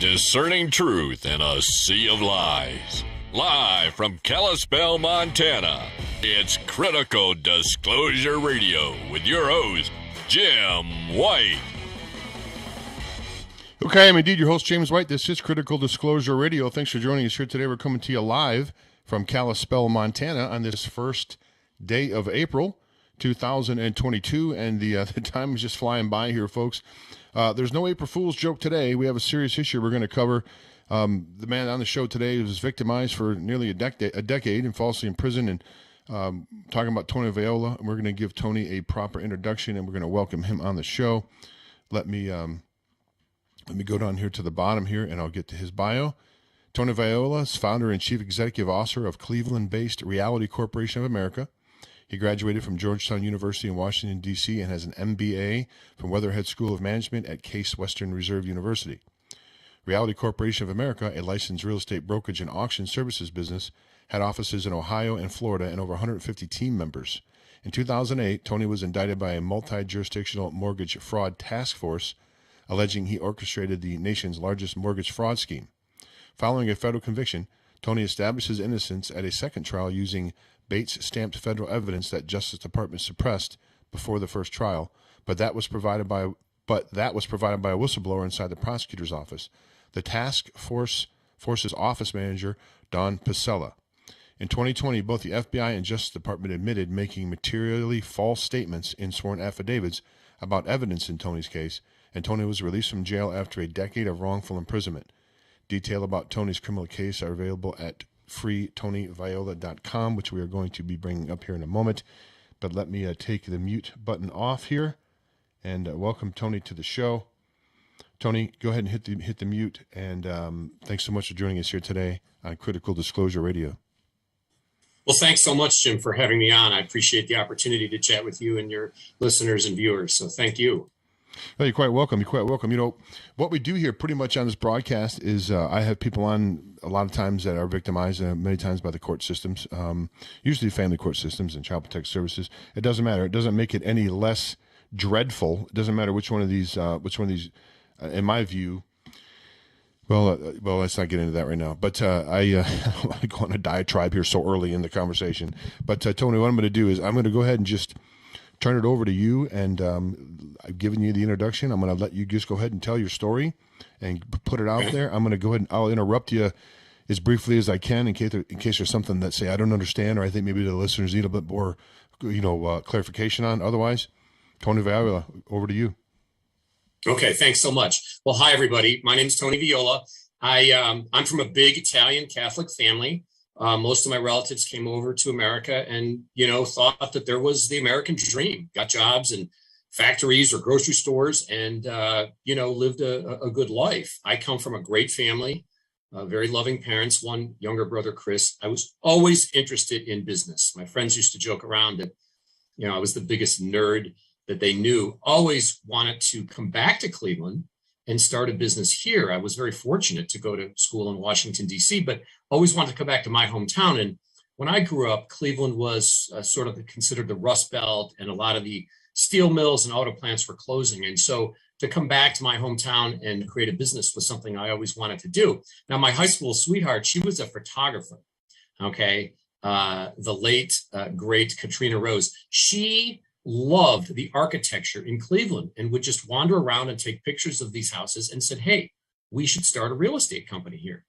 Discerning truth in a sea of lies. Live from Kalispell, Montana, it's Critical Disclosure Radio with your host, Jim White. Okay, I'm indeed your host, James White. This is Critical Disclosure Radio. Thanks for joining us here today. We're coming to you live from Kalispell, Montana on this first day of April 2022, and the time is just flying by here, folks. There's no April Fool's joke today. We have a serious issue we're going to cover. The man on the show today was victimized for nearly a decade and falsely imprisoned, and talking about Tony Viola. And we're going to give Tony a proper introduction, and we're going to welcome him on the show. Let me go down here to the bottom here, and I'll get to his bio. Tony Viola is founder and chief executive officer of Cleveland-based Reality Corporation of America. He graduated from Georgetown University in Washington, D.C., and has an MBA from Weatherhead School of Management at Case Western Reserve University. Reality Corporation of America, a licensed real estate brokerage and auction services business, had offices in Ohio and Florida and over 150 team members. In 2008, Tony was indicted by a multi-jurisdictional mortgage fraud task force, alleging he orchestrated the nation's largest mortgage fraud scheme. Following a federal conviction, Tony established his innocence at a second trial using Bates-stamped federal evidence that Justice Department suppressed before the first trial, but that was provided by a whistleblower inside the prosecutor's office, the task force's office manager, Don Pasella. In 2020, both the FBI and Justice Department admitted making materially false statements in sworn affidavits about evidence in Tony's case, and Tony was released from jail after a decade of wrongful imprisonment. Detail about Tony's criminal case are available at freetonyviola.com, which we are going to be bringing up here in a moment. But let me take the mute button off here and welcome Tony to the show. Tony, go ahead and hit the mute, and thanks so much for joining us here today on Critical Disclosure Radio. Well, thanks so much, Jim, for having me on. I appreciate the opportunity to chat with you and your listeners and viewers, so thank you. Well, you're quite welcome. You're quite welcome. You know, what we do here pretty much on this broadcast is I have people on a lot of times that are victimized many times by the court systems, usually family court systems and child protective services. It doesn't matter. It doesn't make it any less dreadful. It doesn't matter which one of these, in my view. Well, let's not get into that right now. But I don't want to go on a diatribe here so early in the conversation. But Tony, what I'm going to do is I'm going to go ahead and just turn it over to you, and I've given you the introduction. I'm going to let you just go ahead and tell your story and put it out there. I'm going to go ahead and I'll interrupt you as briefly as I can in case there's something that, say, I don't understand, or I think maybe the listeners need a bit more, clarification on. Otherwise, Tony Viola, over to you. Okay, thanks so much. Well, hi, everybody. My name's Tony Viola. I'm from a big Italian Catholic family. Most of my relatives came over to America and, thought that there was the American dream, got jobs in factories or grocery stores and, lived a good life. I come from a great family, very loving parents, one younger brother, Chris. I was always interested in business. My friends used to joke around that, I was the biggest nerd that they knew, always wanted to come back to Cleveland and start a business here. I was very fortunate to go to school in Washington, D.C., but always wanted to come back to my hometown. And when I grew up, Cleveland was sort of considered the Rust Belt, and a lot of the steel mills and auto plants were closing. And so to come back to my hometown and create a business was something I always wanted to do. Now, my high school sweetheart, she was a photographer, okay? The late, great Katrina Rose. She loved the architecture in Cleveland and would just wander around and take pictures of these houses and said, hey, we should start a real estate company here.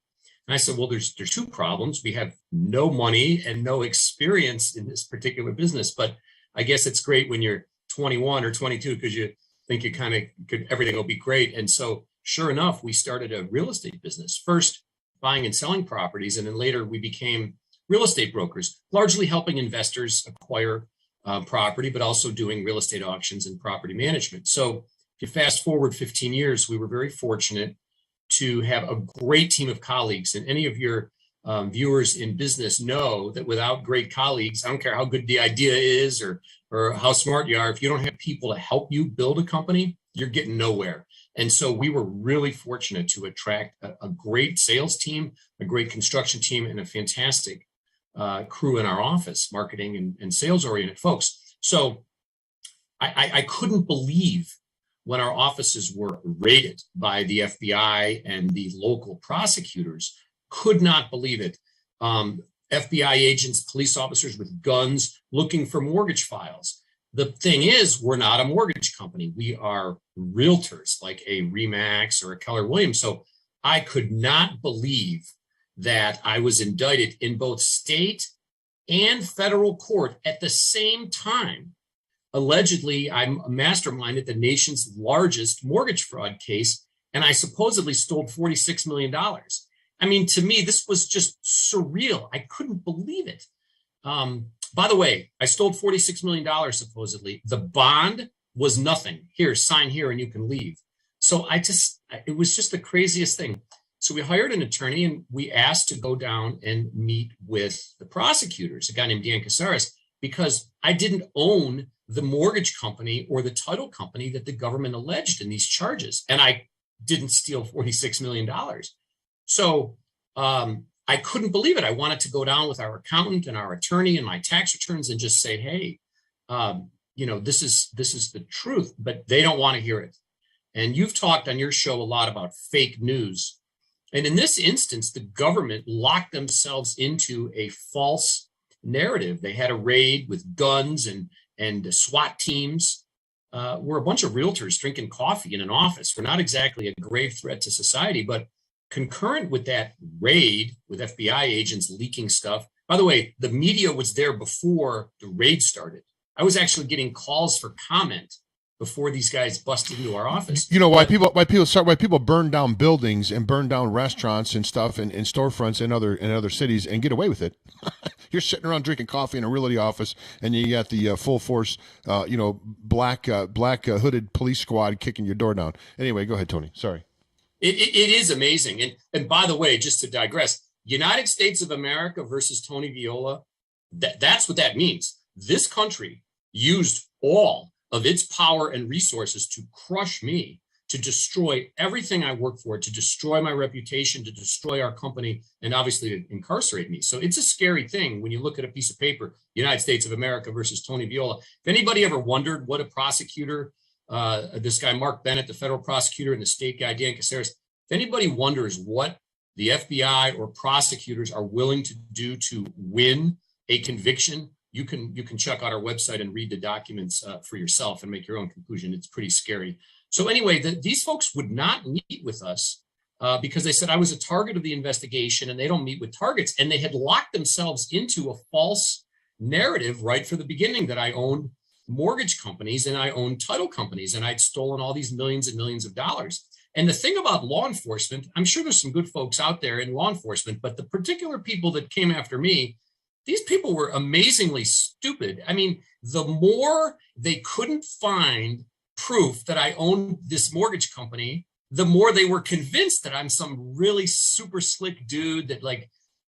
And I said, well, there's two problems. We have no money and no experience in this particular business, but I guess it's great when you're 21 or 22 because you think you kind of could, everything will be great. And so sure enough, we started a real estate business, first buying and selling properties. And then later we became real estate brokers, largely helping investors acquire property, but also doing real estate auctions and property management. So if you fast forward 15 years, we were very fortunate to have a great team of colleagues. And any of your viewers in business know that without great colleagues, I don't care how good the idea is or how smart you are, if you don't have people to help you build a company, you're getting nowhere. And so we were really fortunate to attract a great sales team, a great construction team, and a fantastic crew in our office, marketing and sales oriented folks. So I couldn't believe when our offices were raided by the FBI and the local prosecutors. Could not believe it. FBI agents, police officers with guns looking for mortgage files. The thing is, we're not a mortgage company. We are realtors like a Remax or a Keller Williams. So I could not believe that I was indicted in both state and federal court at the same time. Allegedly, I'm a mastermind at the nation's largest mortgage fraud case, and I supposedly stole $46 million. I mean, to me, this was just surreal. I couldn't believe it. By the way, I stole $46 million, supposedly. The bond was nothing. Here, sign here and you can leave. So it was just the craziest thing. So we hired an attorney and we asked to go down and meet with the prosecutors, a guy named Dan Kasaris, because I didn't own the mortgage company or the title company that the government alleged in these charges. And I didn't steal $46 million. So I couldn't believe it. I wanted to go down with our accountant and our attorney and my tax returns and just say, hey, this is the truth, but they don't want to hear it. And you've talked on your show a lot about fake news. And in this instance, the government locked themselves into a false narrative. They had a raid with guns and SWAT teams. We're a bunch of realtors drinking coffee in an office. We're not exactly a grave threat to society, but concurrent with that raid with FBI agents leaking stuff. By the way, the media was there before the raid started. I was actually getting calls for comment before these guys busted into our office. You know why people burn down buildings and burn down restaurants and stuff and storefronts in other cities and get away with it. You're sitting around drinking coffee in a realty office, and you got the full force, black hooded police squad kicking your door down. Anyway, go ahead, Tony. Sorry. It is amazing. And by the way, just to digress, United States of America versus Tony Viola, that's what that means. This country used all of its power and resources to crush me, to destroy everything I work for, to destroy my reputation, to destroy our company, and obviously to incarcerate me. So it's a scary thing when you look at a piece of paper, United States of America versus Tony Viola. If anybody ever wondered what a prosecutor, this guy, Mark Bennett, the federal prosecutor, and the state guy, Dan Kasaris, if anybody wonders what the FBI or prosecutors are willing to do to win a conviction, you can check out our website and read the documents for yourself and make your own conclusion. It's pretty scary. So anyway, these folks would not meet with us because they said I was a target of the investigation and they don't meet with targets. And they had locked themselves into a false narrative right from the beginning that I owned mortgage companies and I owned title companies and I'd stolen all these millions and millions of dollars. And the thing about law enforcement, I'm sure there's some good folks out there in law enforcement, but the particular people that came after me, these people were amazingly stupid. I mean, the more they couldn't find proof that I owned this mortgage company, the more they were convinced that I'm some really super slick dude that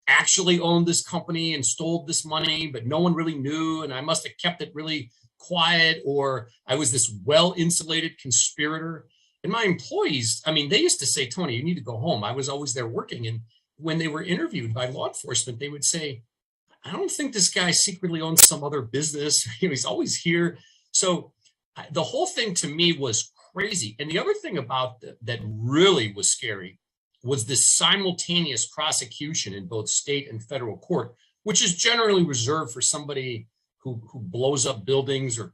actually owned this company and stole this money, but no one really knew. And I must have kept it really quiet, or I was this well-insulated conspirator. And my employees, I mean, they used to say, Tony, you need to go home. I was always there working. And when they were interviewed by law enforcement, they would say, I don't think this guy secretly owns some other business. He's always here. So the whole thing to me was crazy. And the other thing about that really was scary was this simultaneous prosecution in both state and federal court, which is generally reserved for somebody who blows up buildings or,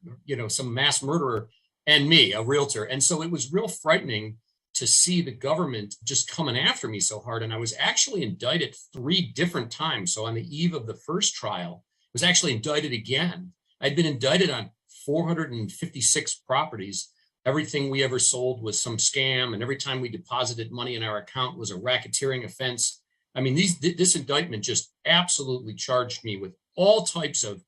some mass murderer, and me, a realtor. And so it was real frightening to see the government just coming after me so hard. And I was actually indicted 3 different times. So on the eve of the first trial, I was actually indicted again. I'd been indicted on 456 properties. Everything we ever sold was some scam. And every time we deposited money in our account was a racketeering offense. I mean, this indictment just absolutely charged me with all types of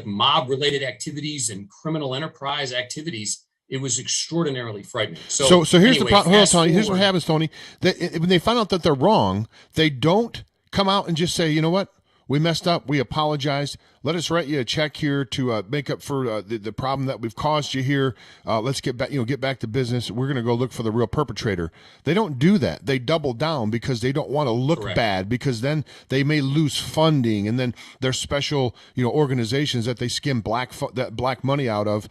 mob related activities and criminal enterprise activities. It was extraordinarily frightening. So here's anyway, the problem. Hold on, Tony. Here's what happens, Tony. When they find out that they're wrong, they don't come out and just say, you know what? we messed up. We apologized. Let us write you a check here to make up for the problem that we've caused you here. Let's get back, get back to business. We're going to go look for the real perpetrator. They don't do that. They double down because they don't want to look bad, because then they may lose funding, and then there's special, organizations that they skim black money out of,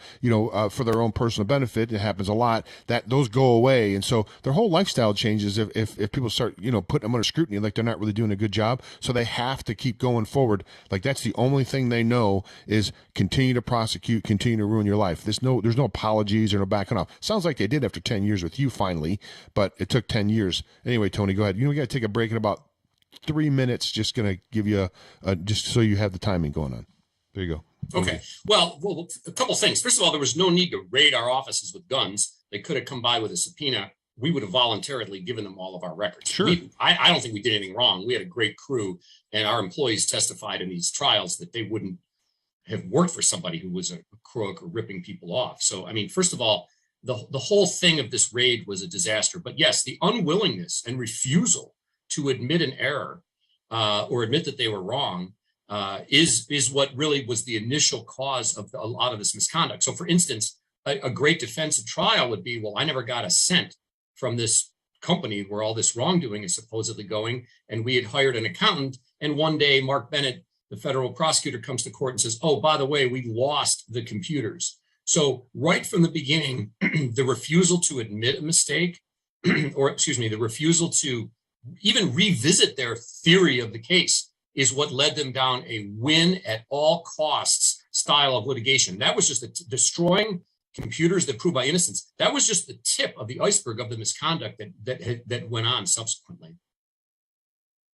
for their own personal benefit. It happens a lot. That those go away, and so their whole lifestyle changes if people start, putting them under scrutiny, like they're not really doing a good job. So they have to keep going forward. Like that's the only thing they know is continue to prosecute, continue to ruin your life. There's no apologies or no backing off. Sounds like they did after 10 years with you finally, but it took 10 years. Anyway, Tony, go ahead. We got to take a break in about 3 minutes. Just going to give you just so you have the timing going on. There you go. Okay. Well, a couple things. First of all, there was no need to raid our offices with guns. They could have come by with a subpoena. We would have voluntarily given them all of our records. Sure. I don't think we did anything wrong. We had a great crew, and our employees testified in these trials that they wouldn't have worked for somebody who was a crook or ripping people off. So, first of all, the whole thing of this raid was a disaster. But yes, the unwillingness and refusal to admit an error or admit that they were wrong is what really was the initial cause of a lot of this misconduct. So, for instance, a great defense at trial would be, well, I never got a cent from this company where all this wrongdoing is supposedly going, and we had hired an accountant, and one day Mark Bennett, the federal prosecutor, comes to court and says, oh, by the way, we lost the computers. So right from the beginning, the refusal to admit a mistake, the refusal to even revisit their theory of the case is what led them down a win at all costs style of litigation. That was just destroying computers that prove my innocence. That was just the tip of the iceberg of the misconduct that went on subsequently.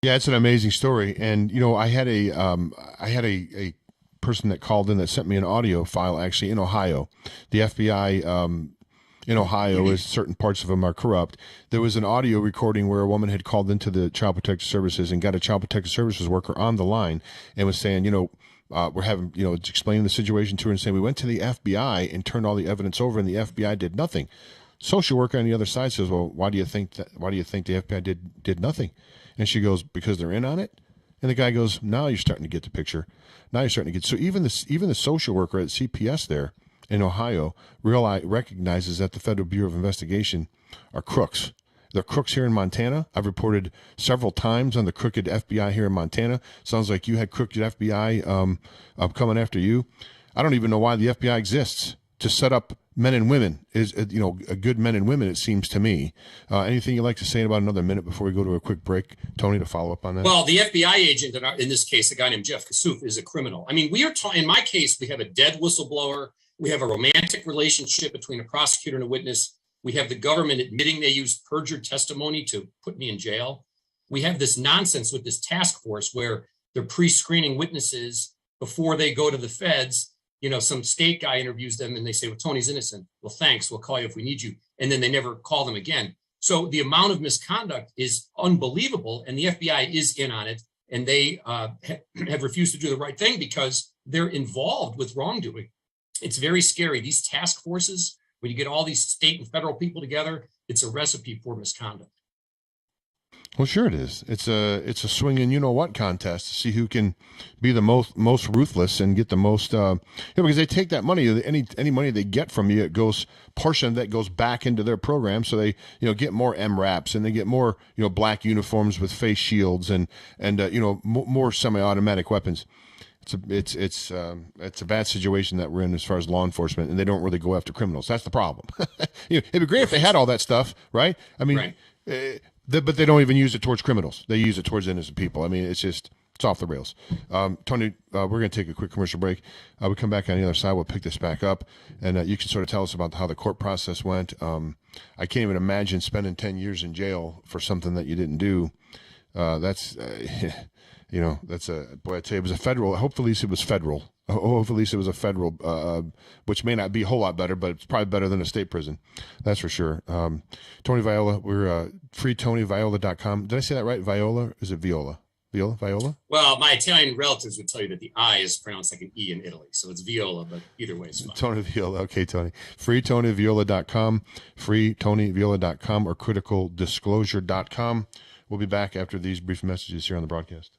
Yeah, it's an amazing story. And, I had a person that called in that sent me an audio file actually in Ohio. The FBI in Ohio, is certain parts of them are corrupt. There was an audio recording where a woman had called into the Child Protective Services and got a Child Protective Services worker on the line and was saying, we're having, explaining the situation to her and saying, we went to the FBI and turned all the evidence over and the FBI did nothing. Social worker on the other side says, well, why do you think the FBI did nothing? And she goes, because they're in on it. And the guy goes, now you're starting to get the picture. So even the social worker at CPS there in Ohio recognizes that the Federal Bureau of Investigation are crooks. They're crooks here in Montana. I've reported several times on the crooked FBI here in Montana. Sounds like you had crooked FBI coming after you. I don't even know why the FBI exists. To set up men and women is, a good men and women, it seems to me. Anything you'd like to say in about another minute before we go to a quick break, Tony, to follow up on that? Well, the FBI agent in this case, a guy named Jeff Kassouf, is a criminal. We are in my case, we have a dead whistleblower. We have a romantic relationship between a prosecutor and a witness. We have the government admitting they used perjured testimony to put me in jail. We have this nonsense with this task force where they're pre-screening witnesses before they go to the feds. Some state guy interviews them and they say, well, Tony's innocent. Well, thanks. We'll call you if we need you. And then they never call them again. So the amount of misconduct is unbelievable. And the FBI is in on it. And they have refused to do the right thing because they're involved with wrongdoing. It's very scary. These task forces, when you get all these state and federal people together, it's a recipe for misconduct. Well, sure it is. It's a swinging you-know-what contest to see who can be the most ruthless and get the most, because they take that money, any money they get from you, portion of that goes back into their program, so they, get more MRAPs and they get more, black uniforms with face shields and more semi-automatic weapons. It's a bad situation that we're in as far as law enforcement, and they don't really go after criminals. That's the problem. It'd be great if they had all that stuff, right? Right. But they don't even use it towards criminals. They use it towards innocent people. It's off the rails. Tony, we're going to take a quick commercial break. We come back on the other side. We'll pick this back up, and you can sort of tell us about how the court process went. I can't even imagine spending 10 years in jail for something that you didn't do. That's boy, I tell you, it was a federal. Hopefully it was federal. Hopefully it was a federal, which may not be a whole lot better, but it's probably better than a state prison. That's for sure. Tony Viola, we're freetonyviola.com. Did I say that right? Viola? Is it Viola? Viola? Well, my Italian relatives would tell you that the I is pronounced like an E in Italy. So it's Viola, but either way it's fine. Tony Viola. Okay, Tony. freetonyviola.com, freetonyviola.com, or criticaldisclosure.com. We'll be back after these brief messages here on the broadcast.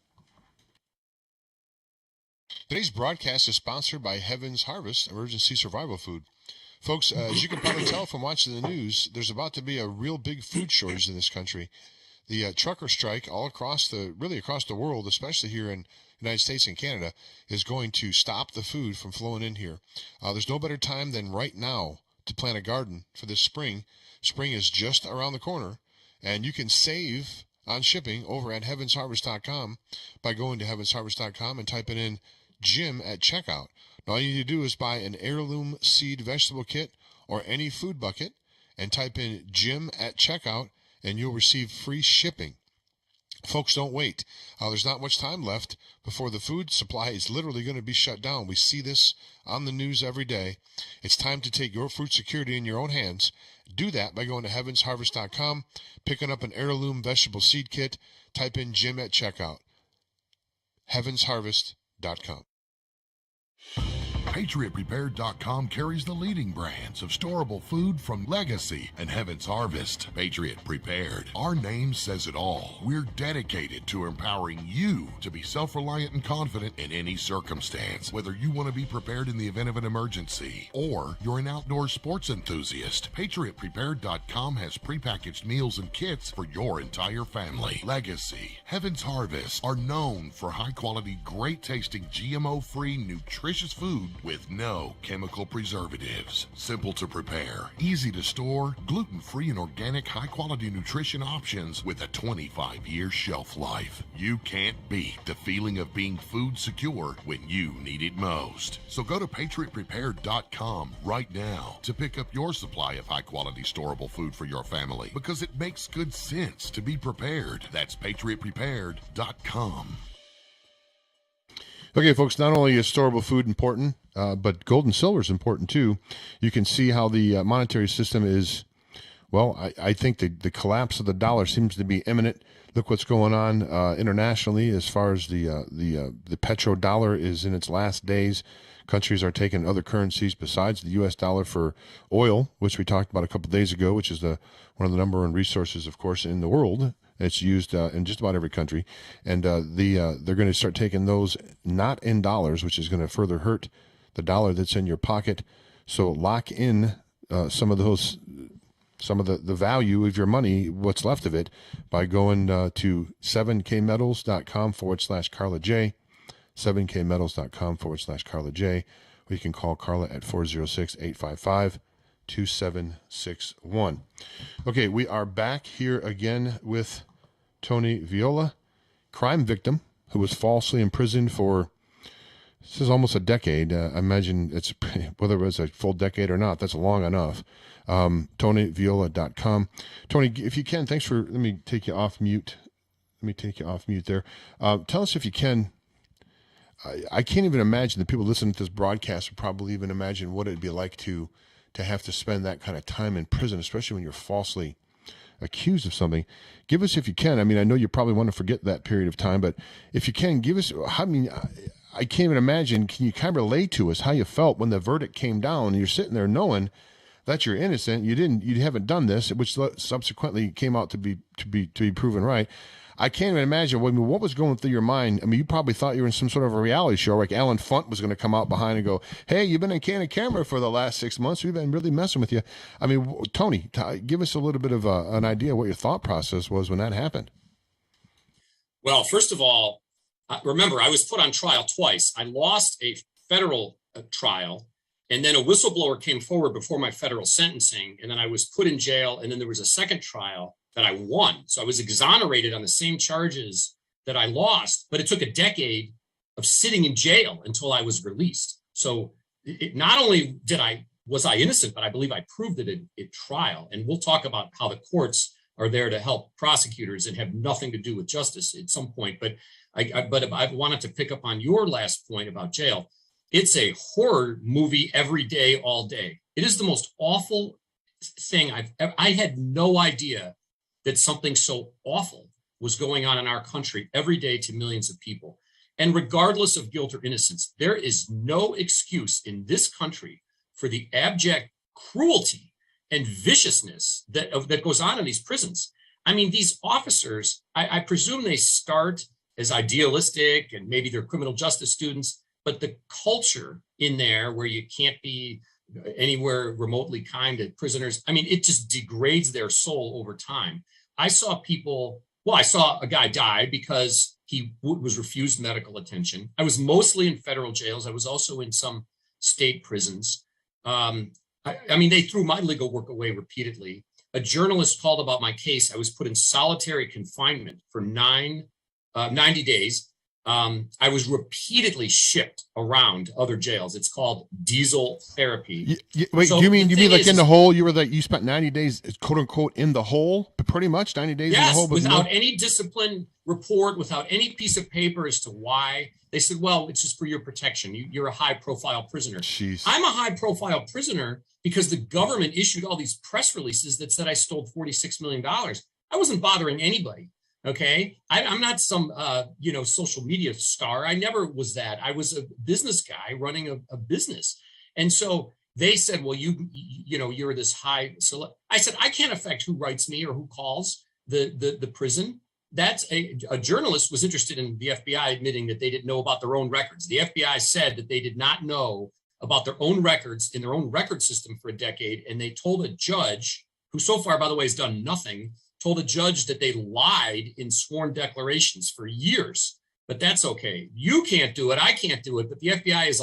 Today's broadcast is sponsored by Heaven's Harvest Emergency Survival Food. Folks, as you can probably tell from watching the news, there's about to be a real big food shortage in this country. The trucker strike all across across the world, especially here in the United States and Canada, is going to stop the food from flowing in here. There's no better time than right now to plant a garden for this spring. Spring is just around the corner, and you can save on shipping over at heavensharvest.com by going to heavensharvest.com and typing in Jim at checkout. Now, all you need to do is buy an heirloom seed vegetable kit or any food bucket and type in Jim at checkout, and you'll receive free shipping. Folks, don't wait. There's not much time left before the food supply is literally going to be shut down. We see this on the news every day. It's time to take your food security in your own hands. Do that by going to heavensharvest.com, picking up an heirloom vegetable seed kit, type in Jim at checkout. heavensharvest.com. PatriotPrepared.com carries the leading brands of storable food from Legacy and Heaven's Harvest. Patriot Prepared. Our name says it all. We're dedicated to empowering you to be self-reliant and confident in any circumstance. Whether you want to be prepared in the event of an emergency or you're an outdoor sports enthusiast, PatriotPrepared.com has prepackaged meals and kits for your entire family. Legacy, Heaven's Harvest are known for high-quality, great-tasting, GMO-free, nutritious food with no chemical preservatives. Simple to prepare, easy to store, gluten-free and organic high-quality nutrition options with a 25-year shelf life. You can't beat the feeling of being food secure when you need it most. So go to PatriotPrepared.com right now to pick up your supply of high-quality storable food for your family, because it makes good sense to be prepared. That's PatriotPrepared.com. Okay, folks, not only is storable food important, but gold and silver is important too. You can see how the monetary system is, well, I think the collapse of the dollar seems to be imminent. Look what's going on internationally as far as the petrodollar is in its last days. Countries are taking other currencies besides the U.S. dollar for oil, which we talked about a couple of days ago, which is one of the number one resources, of course, in the world. It's used in just about every country, and they're going to start taking those not in dollars, which is going to further hurt the dollar that's in your pocket. So lock in some of the value of your money, what's left of it, by going to 7kmetals.com/Carla J, 7kmetals.com/Carla J, or you can call Carla at 406-855-2761. Okay, we are back here again with Tony Viola, crime victim who was falsely imprisoned for, this is almost a decade. I imagine it's, whether it was a full decade or not, that's long enough. TonyViola.com. Tony, if you can, thanks for, let me take you off mute. There. Tell us if you can, I can't even imagine, the people listening to this broadcast would probably even imagine what it'd be like to have to spend that kind of time in prison, especially when you're falsely accused of something. Give us, if you can, I mean, I know you probably want to forget that period of time, but if you can, give us, I mean, I can't even imagine, can you kind of relate to us how you felt when the verdict came down and you're sitting there knowing that you're innocent, you haven't done this, which subsequently came out to be proven right. I can't even imagine what was going through your mind. I mean, you probably thought you were in some sort of a reality show, like Alan Funt was going to come out behind and go, "Hey, you've been in candid camera for the last 6 months. We've been really messing with you." I mean, Tony, give us a little bit of an idea what your thought process was when that happened. Well, first of all, remember, I was put on trial twice. I lost a federal trial, and then a whistleblower came forward before my federal sentencing, and then I was put in jail, and then there was a second trial that I won. So I was exonerated on the same charges that I lost, but it took a decade of sitting in jail until I was released. So not only was I innocent, but I believe I proved it at trial. And we'll talk about how the courts are there to help prosecutors and have nothing to do with justice at some point. But I wanted to pick up on your last point about jail. It's a horror movie every day, all day. It is the most awful thing I had no idea that something so awful was going on in our country every day to millions of people. And regardless of guilt or innocence, there is no excuse in this country for the abject cruelty and viciousness that goes on in these prisons. I mean, these officers, I presume they start as idealistic and maybe they're criminal justice students, but the culture in there where you can't be anywhere remotely kind to prisoners, I mean, it just degrades their soul over time. I saw a guy die because he was refused medical attention. I was mostly in federal jails. I was also in some state prisons. I mean, they threw my legal work away repeatedly. A journalist called about my case. I was put in solitary confinement for 90 days. I was repeatedly shipped around other jails. It's called diesel therapy. Wait, so you mean like in the hole? You spent 90 days, quote unquote, in the hole, pretty much 90 days in the hole. Without any discipline report, without any piece of paper as to why. They said, well, it's just for your protection. You're a high profile prisoner. Jeez. I'm a high profile prisoner because the government issued all these press releases that said I stole $46 million. I wasn't bothering anybody. Okay. I'm not some, social media star. I never was that. I was a business guy running a business. And so they said, well, you're this high. So I said, I can't affect who writes me or who calls the prison. That's a journalist was interested in the FBI admitting that they didn't know about their own records. The FBI said that they did not know about their own records in their own record system for a decade. And they told a judge, who so far, by the way, has done nothing, told a judge that they lied in sworn declarations for years. But that's okay. You can't do it. I can't do it. But the FBI is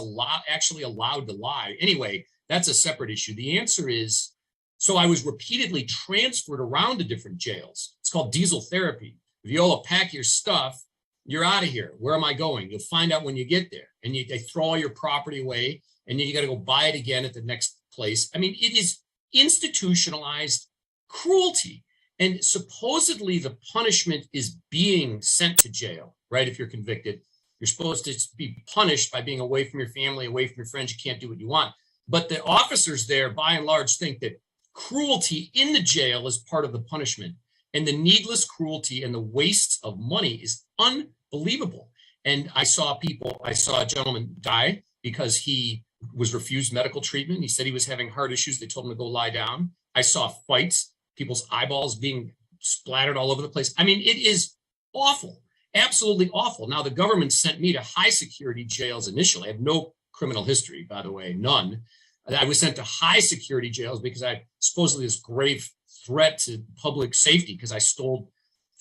actually allowed to lie. Anyway, that's a separate issue. The answer is, so I was repeatedly transferred around to different jails. It's called diesel therapy. Viola, pack your stuff. You're out of here. Where am I going? You'll find out when you get there. And they throw all your property away, and then you got to go buy it again at the next place. I mean, it is institutionalized cruelty. And supposedly the punishment is being sent to jail, right? If you're convicted, you're supposed to be punished by being away from your family, away from your friends. You can't do what you want. But the officers there, by and large, think that cruelty in the jail is part of the punishment. And the needless cruelty and the waste of money is unbelievable. And I saw a gentleman die because he was refused medical treatment. He said he was having heart issues. They told him to go lie down. I saw fights, people's eyeballs being splattered all over the place. I mean, it is awful, absolutely awful. Now, the government sent me to high security jails initially. I have no criminal history, by the way, none. I was sent to high security jails because I supposedly this grave threat to public safety because I stole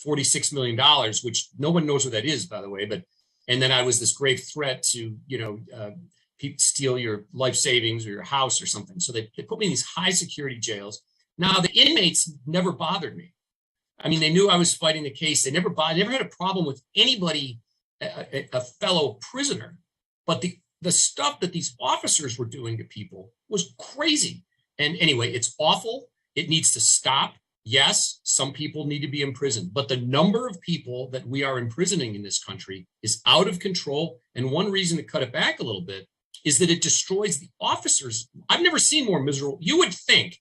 $46 million, which no one knows what that is, by the way. And then I was this grave threat to, steal your life savings or your house or something. So they put me in these high security jails. Now, the inmates never bothered me. I mean, they knew I was fighting the case. They never had a problem with anybody, a fellow prisoner. But the stuff that these officers were doing to people was crazy. And anyway, it's awful. It needs to stop. Yes, some people need to be imprisoned, but the number of people that we are imprisoning in this country is out of control. And one reason to cut it back a little bit is that it destroys the officers. I've never seen more miserable. You would think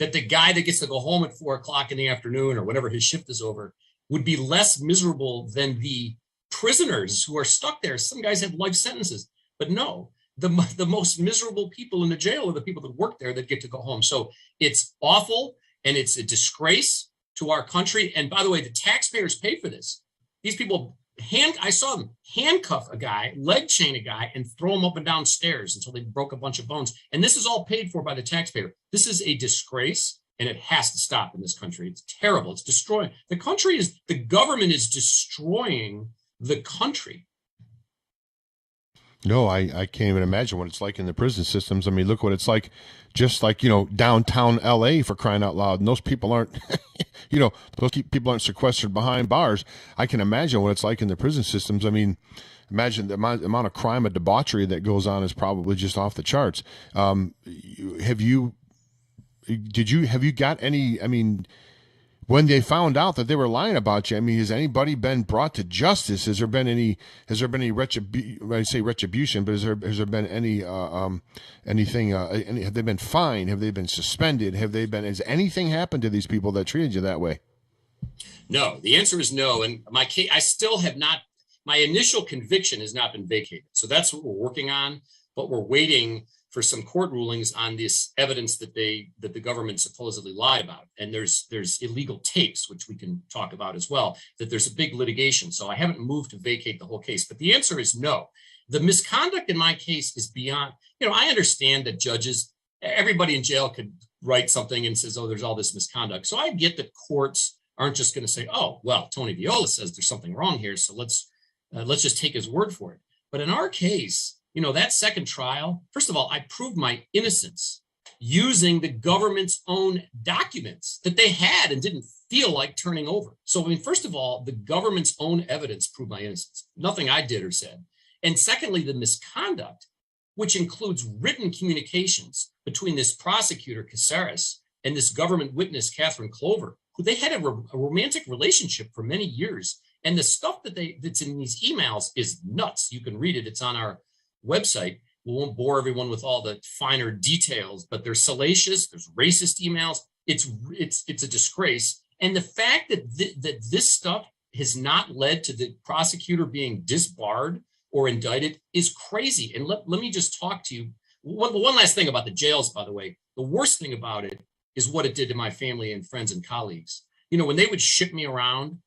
that the guy that gets to go home at 4 o'clock in the afternoon or whenever his shift is over would be less miserable than the prisoners who are stuck there. Some guys have life sentences, but no. The most miserable people in the jail are the people that work there that get to go home. So it's awful, and it's a disgrace to our country. And by the way, the taxpayers pay for this. These people, I saw them handcuff a guy, leg chain a guy, and throw him up and down stairs until they broke a bunch of bones. And this is all paid for by the taxpayer. This is a disgrace, and it has to stop in this country. It's terrible. It's destroying. The government is destroying the country. No, I can't even imagine what it's like in the prison systems. I mean, look what it's like, just like, downtown LA, for crying out loud. And those people aren't, those people aren't sequestered behind bars. I can imagine what it's like in the prison systems. I mean, imagine the amount of crime and debauchery that goes on is probably just off the charts. Have you got any, I mean, when they found out that they were lying about you, I mean, has anybody been brought to justice? Has there been any retribution? I say retribution, but has there been any anything? Have they been fined? Have they been suspended? Has anything happened to these people that treated you that way? No, the answer is no. And my case, I still have not. My initial conviction has not been vacated, so that's what we're working on. But we're waiting for some court rulings on this evidence that the government supposedly lied about. And there's illegal tapes, which we can talk about as well, that there's a big litigation. So I haven't moved to vacate the whole case, but the answer is no. The misconduct in my case is beyond, I understand that judges, everybody in jail could write something and says, oh, there's all this misconduct. So I get that courts aren't just going to say, oh, well, Tony Viola says there's something wrong here, so let's just take his word for it. But in our case, that second trial, first of all, I proved my innocence using the government's own documents that they had and didn't feel like turning over. So, first of all, the government's own evidence proved my innocence, nothing I did or said. And secondly, the misconduct, which includes written communications between this prosecutor, Kasaris, and this government witness, Catherine Clover, who they had a romantic relationship for many years. And the stuff that's in these emails is nuts. You can read it. It's on our website. We won't bore everyone with all the finer details, but they're salacious. There's racist emails. It's a disgrace. And the fact that this stuff has not led to the prosecutor being disbarred or indicted is crazy. And let me just talk to you. One last thing about the jails, by the way. The worst thing about it is what it did to my family and friends and colleagues. When they would ship me around,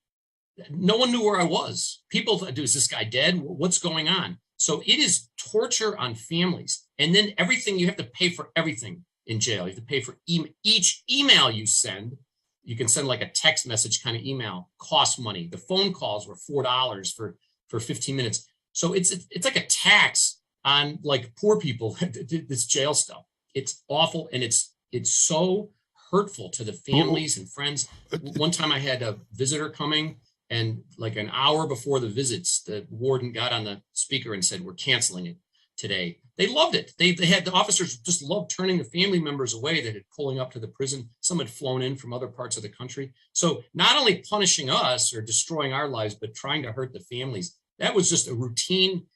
no one knew where I was. People thought, is this guy dead? What's going on? So it is torture on families. And then everything, you have to pay for everything in jail. You have to pay for each email you send. You can send like a text message kind of email, costs money. The phone calls were $4 for 15 minutes. So it's like a tax on like poor people, this jail stuff. It's awful. And it's so hurtful to the families and friends. One time I had a visitor coming, and like an hour before the visits, the warden got on the speaker and said, we're canceling it today. They loved it. They had, the officers just loved turning the family members away that had pulling up to the prison. Some had flown in from other parts of the country. So not only punishing us or destroying our lives, but trying to hurt the families. That was just a routine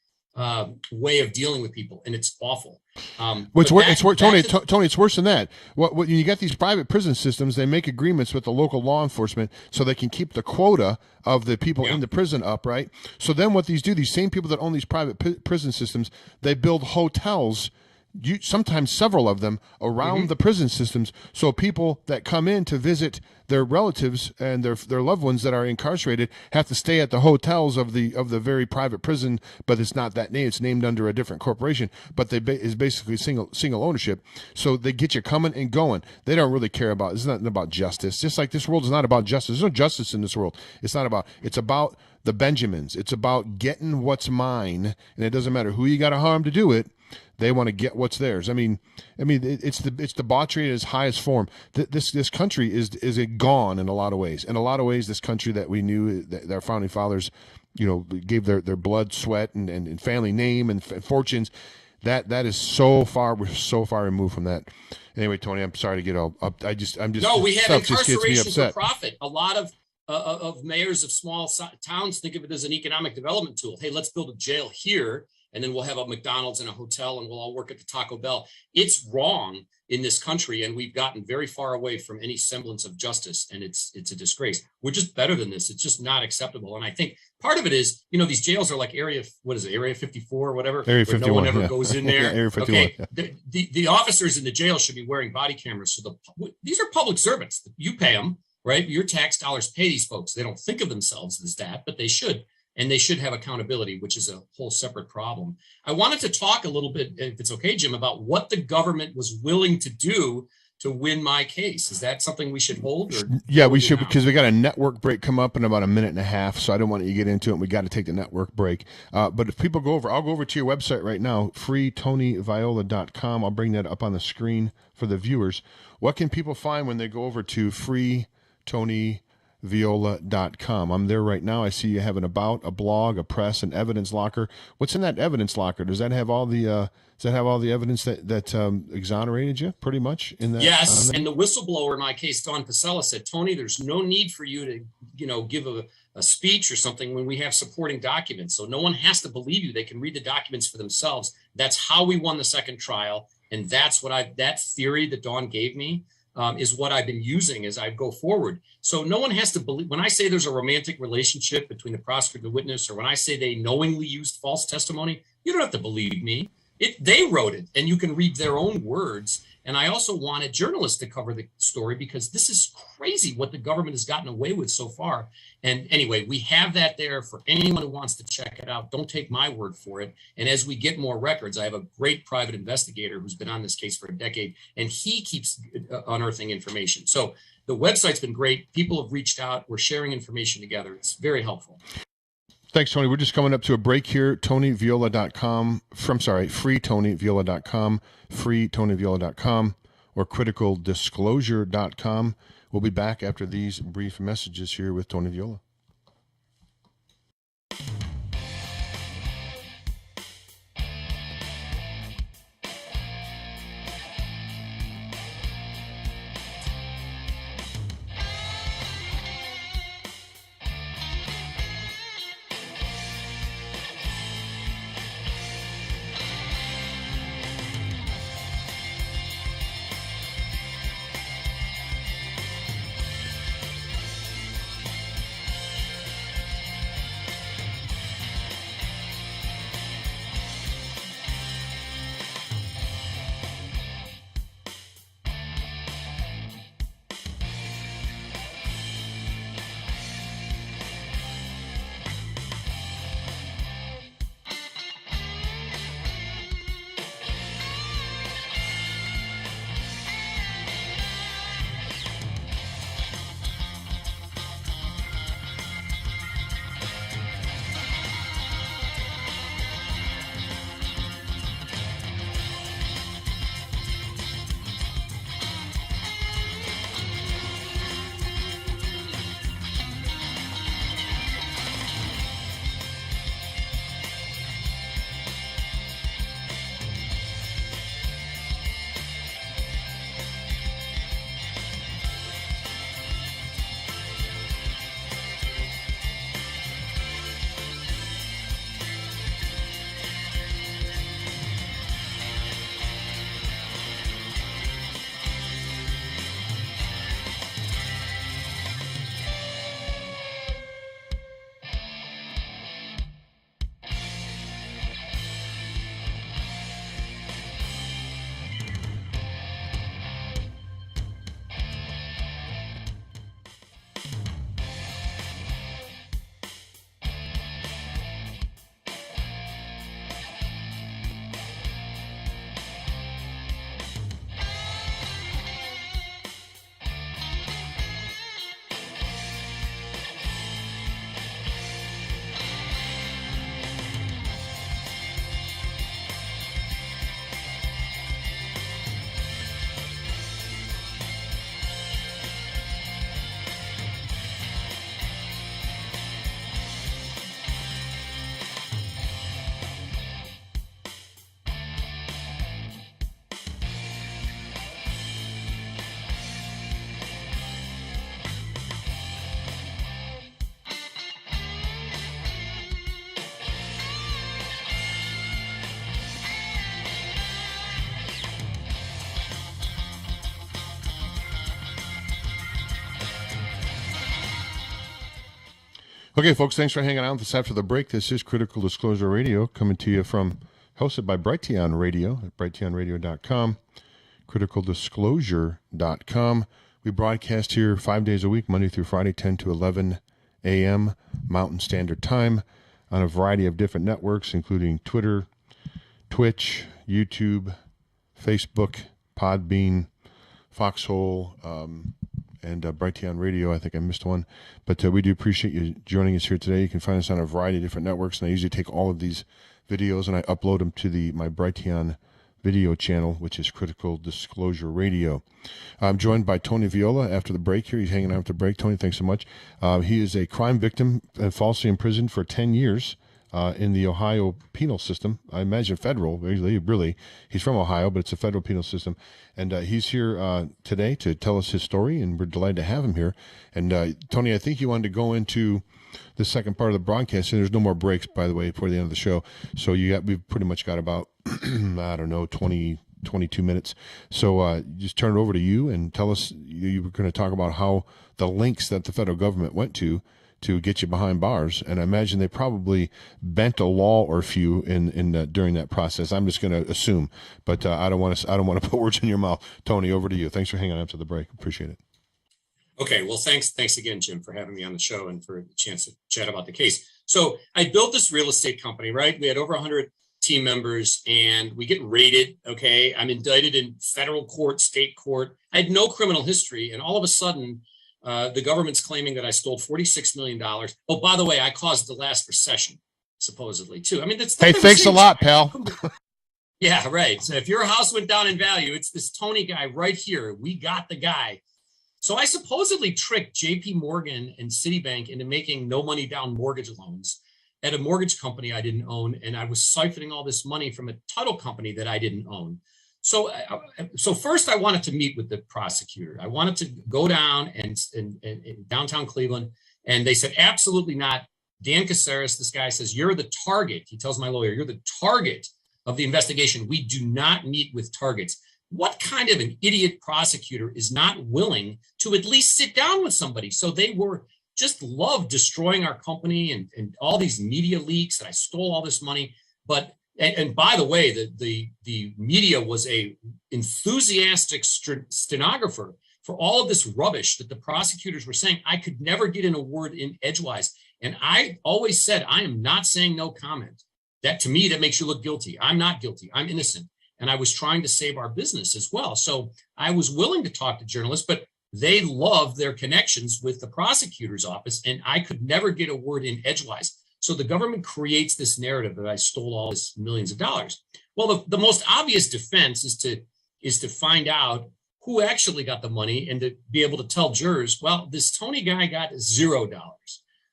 way of dealing with people, and it's awful. Tony, it's worse than that. What you got these private prison systems, they make agreements with the local law enforcement so they can keep the quota of the people in the prison up, right? So then what these same people that own these private prison systems, they build hotels, sometimes several of them, around the prison systems, so people that come in to visit their relatives and their loved ones that are incarcerated have to stay at the hotels of the very private prison, but it's not that name. It's named under a different corporation, but is basically single ownership. So they get you coming and going. They don't really care about, it's not about justice. Just like this world is not about justice. There's no justice in this world. It's about the Benjamins. It's about getting what's mine, and it doesn't matter who you got to harm to do it. They want to get what's theirs. It's debauchery at its highest form. This country is gone in a lot of ways. In a lot of ways, this country that we knew, that our founding fathers, gave their blood, sweat, and family name and fortunes. That is so far. We're so far removed from that. Anyway, Tony, I'm sorry to get all up. No, we have incarceration for profit. A lot of mayors of small towns think of it as an economic development tool. Hey, let's build a jail here, and then we'll have a McDonald's and a hotel, and we'll all work at the Taco Bell. It's wrong in this country, and we've gotten very far away from any semblance of justice, and it's a disgrace. We're just better than this. It's just not acceptable. And I think part of it is, these jails are like Area 54 or whatever, Area 51, no one ever goes in there. Area 51, okay, the officers in the jail should be wearing body cameras. So these are public servants. You pay them, right? Your tax dollars pay these folks. They don't think of themselves as that, but they should. And they should have accountability, which is a whole separate problem. I wanted to talk a little bit, if it's okay, Jim, about what the government was willing to do to win my case. Is that something we should hold? Yeah, we should, because we got a network break come up in about a minute and a half, so I don't want you to get into it. We got to take the network break. But if people go over, I'll go over to your website right now, freetonyviola.com. I'll bring that up on the screen for the viewers. What can people find when they go over to freetonyviola.com? I'm there right now. I see you have a blog, a press, an evidence locker. What's in that evidence locker? Does that have all the evidence that exonerated you, pretty much? In that, yes, and the whistleblower in my case, Don Pasella, said, Tony, there's no need for you to give a speech or something when we have supporting documents. So no one has to believe you. They can read the documents for themselves. That's how we won the second trial, and that's that theory that Don gave me. Is what I've been using as I go forward. So no one has to believe, when I say there's a romantic relationship between the prosecutor and the witness, or when I say they knowingly used false testimony, you don't have to believe me. They wrote it, and you can read their own words. And I also wanted journalists to cover the story because this is crazy what the government has gotten away with so far. And anyway, we have that there for anyone who wants to check it out. Don't take my word for it. And as we get more records, I have a great private investigator who's been on this case for a decade, and he keeps unearthing information. So the website's been great. People have reached out. We're sharing information together. It's very helpful. Thanks, Tony. We're just coming up to a break here. TonyViola.com, freeTonyViola.com, freeTonyViola.com, or criticaldisclosure.com. We'll be back after these brief messages here with Tony Viola. Okay, folks, thanks for hanging out with us after the break. This is Critical Disclosure Radio, coming to you hosted by Brighteon Radio at brighteonradio.com, criticaldisclosure.com. We broadcast here 5 days a week, Monday through Friday, 10 to 11 a.m. Mountain Standard Time, on a variety of different networks, including Twitter, Twitch, YouTube, Facebook, Podbean, Foxhole, and Brighteon Radio. I think I missed one. But we do appreciate you joining us here today. You can find us on a variety of different networks, and I usually take all of these videos and I upload them to my Brighteon video channel, which is Critical Disclosure Radio. I'm joined by Tony Viola after the break here. He's hanging out after the break. Tony, thanks so much. He is a crime victim and falsely imprisoned for 10 years in the Ohio penal system. I imagine federal, really. He's from Ohio, but it's a federal penal system. And he's here today to tell us his story, and we're delighted to have him here. And Tony, I think you wanted to go into the second part of the broadcast, and there's no more breaks, by the way, before the end of the show. So we've pretty much got about, 22 minutes. So just turn it over to you and tell us, you were going to talk about how the links that the federal government went to to get you behind bars. And I imagine they probably bent a law or few during that process. I'm just going to assume, but I don't want to put words in your mouth. Tony, over to you. Thanks for hanging on after the break. Appreciate it. Okay, well, thanks again, Jim, for having me on the show and for the chance to chat about the case. So I built this real estate company, right? We had over 100 team members, and we get raided. Okay, I'm indicted in federal court, state court. I had no criminal history, and all of a sudden, the government's claiming that I stole $46 million. Oh, by the way, I caused the last recession, supposedly, too. I mean, that's hey, thanks a lot, pal. Yeah, right. So if your house went down in value, it's this Tony guy right here. We got the guy. So I supposedly tricked JP Morgan and Citibank into making no money down mortgage loans at a mortgage company I didn't own. And I was siphoning all this money from a title company that I didn't own. So first I wanted to meet with the prosecutor. I wanted to go down and downtown Cleveland. And they said, absolutely not. Dan Kasaris, this guy, says, you're the target. He tells my lawyer, you're the target of the investigation. We do not meet with targets. What kind of an idiot prosecutor is not willing to at least sit down with somebody? So they were just loved destroying our company and all these media leaks that I stole all this money. But, and by the way, the media was a enthusiastic stenographer for all of this rubbish that the prosecutors were saying. I could never get in a word in edgewise. And I always said, I am not saying no comment. That to me, that makes you look guilty. I'm not guilty. I'm innocent. And I was trying to save our business as well. So I was willing to talk to journalists, but they loved their connections with the prosecutor's office, and I could never get a word in edgewise. So the government creates this narrative that I stole all this millions of dollars. Well, the most obvious defense is to find out who actually got the money and to be able to tell jurors, well, this Tony guy got $0.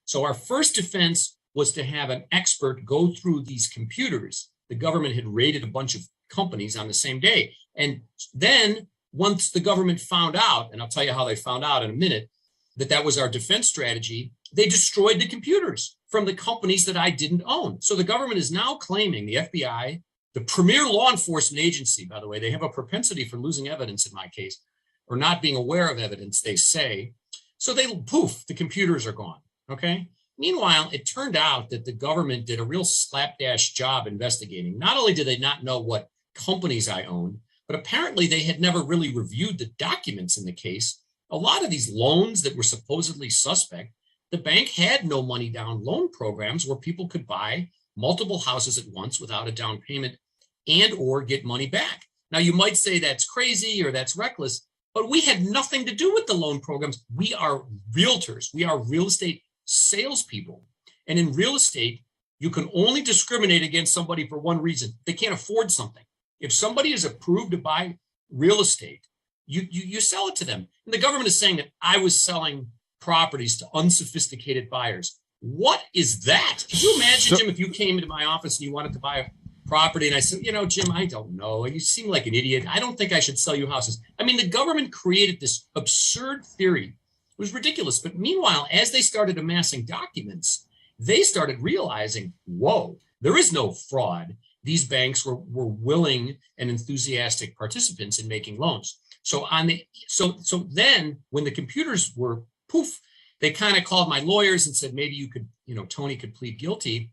So our first defense was to have an expert go through these computers. The government had raided a bunch of companies on the same day. And then once the government found out, and I'll tell you how they found out in a minute, that was our defense strategy, they destroyed the computers from the companies that I didn't own. So the government is now claiming, the FBI, the premier law enforcement agency, by the way, they have a propensity for losing evidence in my case, or not being aware of evidence, they say. So the computers are gone, okay? Meanwhile, it turned out that the government did a real slapdash job investigating. Not only did they not know what companies I owned, but apparently they had never really reviewed the documents in the case. A lot of these loans that were supposedly suspect, the bank had no money down loan programs where people could buy multiple houses at once without a down payment and or get money back. Now, you might say that's crazy or that's reckless, but we had nothing to do with the loan programs. We are realtors. We are real estate salespeople. And in real estate, you can only discriminate against somebody for one reason. They can't afford something. If somebody is approved to buy real estate, you sell it to them. And the government is saying that I was selling properties to unsophisticated buyers. What is that? Can you imagine, Jim, if you came into my office and you wanted to buy a property and I said, Jim, I don't know. You seem like an idiot. I don't think I should sell you houses. I mean, the government created this absurd theory. It was ridiculous. But meanwhile, as they started amassing documents, they started realizing, whoa, there is no fraud. These banks were willing and enthusiastic participants in making loans. So then when the computers were poof, they kind of called my lawyers and said, maybe you could, Tony could plead guilty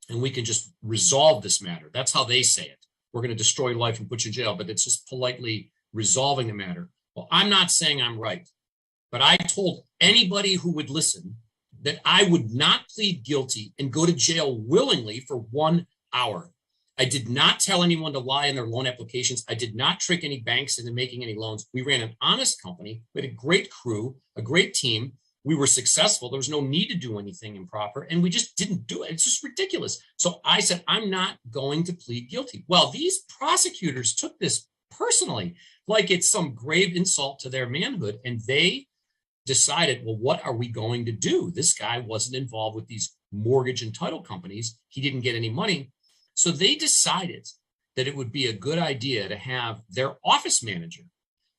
and we can just resolve this matter. That's how they say it. We're going to destroy your life and put you in jail, but it's just politely resolving the matter. Well, I'm not saying I'm right, but I told anybody who would listen that I would not plead guilty and go to jail willingly for 1 hour. I did not tell anyone to lie in their loan applications. I did not trick any banks into making any loans. We ran an honest company. We had a great crew, a great team. We were successful. There was no need to do anything improper, and we just didn't do it. It's just ridiculous. So I said, I'm not going to plead guilty. Well, these prosecutors took this personally, like it's some grave insult to their manhood, and they decided, well, what are we going to do? This guy wasn't involved with these mortgage and title companies. He didn't get any money. So they decided that it would be a good idea to have their office manager,